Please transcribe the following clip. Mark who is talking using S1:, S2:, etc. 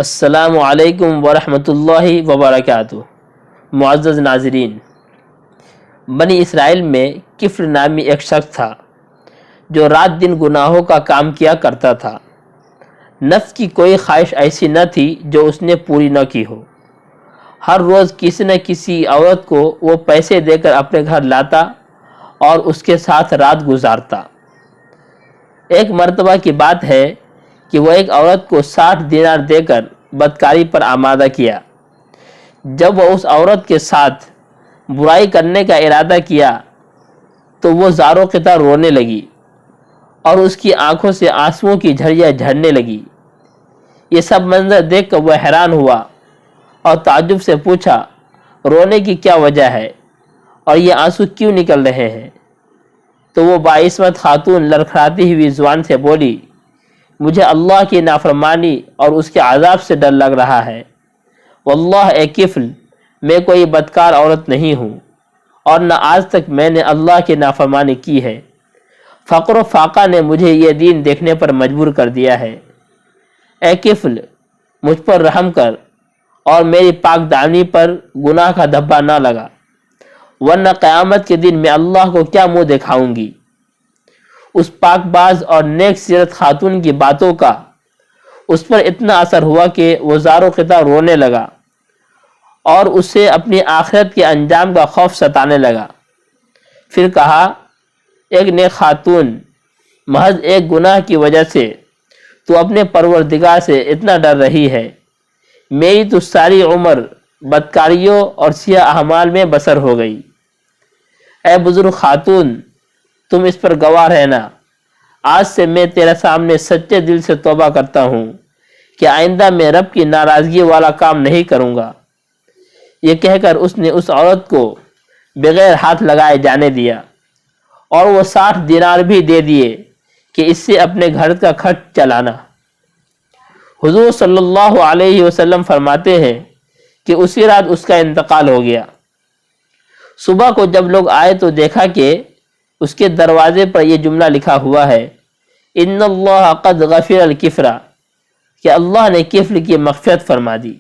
S1: السلام علیکم ورحمۃ اللہ وبرکاتہ۔ معزز ناظرین، بنی اسرائیل میں کفر نامی ایک شخص تھا جو رات دن گناہوں کا کام کیا کرتا تھا۔ نفس کی کوئی خواہش ایسی نہ تھی جو اس نے پوری نہ کی ہو۔ ہر روز کسی نہ کسی عورت کو وہ پیسے دے کر اپنے گھر لاتا اور اس کے ساتھ رات گزارتا۔ ایک مرتبہ کی بات ہے کہ وہ ایک عورت کو 60 دینار دے کر بدکاری پر آمادہ کیا۔ جب وہ اس عورت کے ساتھ برائی کرنے کا ارادہ کیا تو وہ زاروں قطع رونے لگی اور اس کی آنکھوں سے آنسوؤں کی جھڑیاں جھڑنے لگی۔ یہ سب منظر دیکھ کر وہ حیران ہوا اور تعجب سے پوچھا، رونے کی کیا وجہ ہے اور یہ آنسو کیوں نکل رہے ہیں؟ تو وہ باعصمت خاتون لڑکھڑاتی ہوئی زبان سے بولی، مجھے اللہ کی نافرمانی اور اس کے عذاب سے ڈر لگ رہا ہے۔ واللہ اے کفل، میں کوئی بدکار عورت نہیں ہوں اور نہ آج تک میں نے اللہ کی نافرمانی کی ہے۔ فقر و فاقہ نے مجھے یہ دین دیکھنے پر مجبور کر دیا ہے۔ اے کفل، مجھ پر رحم کر اور میری پاک دامنی پر گناہ کا دھبا نہ لگا، ورنہ قیامت کے دن میں اللہ کو کیا منہ دکھاؤں گی۔ اس پاک باز اور نیک سیرت خاتون کی باتوں کا اس پر اتنا اثر ہوا کہ وہ زاروں قطع رونے لگا اور اسے اپنی آخرت کے انجام کا خوف ستانے لگا۔ پھر کہا، ایک نیک خاتون، محض ایک گناہ کی وجہ سے تو اپنے پروردگار سے اتنا ڈر رہی ہے، میری تو ساری عمر بدکاریوں اور سیاہ اعمال میں بسر ہو گئی۔ اے بزرگ خاتون، تم اس پر گواہ رہنا، آج سے میں تیرے سامنے سچے دل سے توبہ کرتا ہوں کہ آئندہ میں رب کی ناراضگی والا کام نہیں کروں گا۔ یہ کہہ کر اس نے اس عورت کو بغیر ہاتھ لگائے جانے دیا اور وہ 60 دینار بھی دے دیے کہ اس سے اپنے گھر کا خرچ چلانا۔ حضور صلی اللہ علیہ وسلم فرماتے ہیں کہ اسی رات اس کا انتقال ہو گیا۔ صبح کو جب لوگ آئے تو دیکھا کہ اس کے دروازے پر یہ جملہ لکھا ہوا ہے، ان اللہ قد غفر الکفر، کہ اللہ نے کفر کی مغفرت فرما دی۔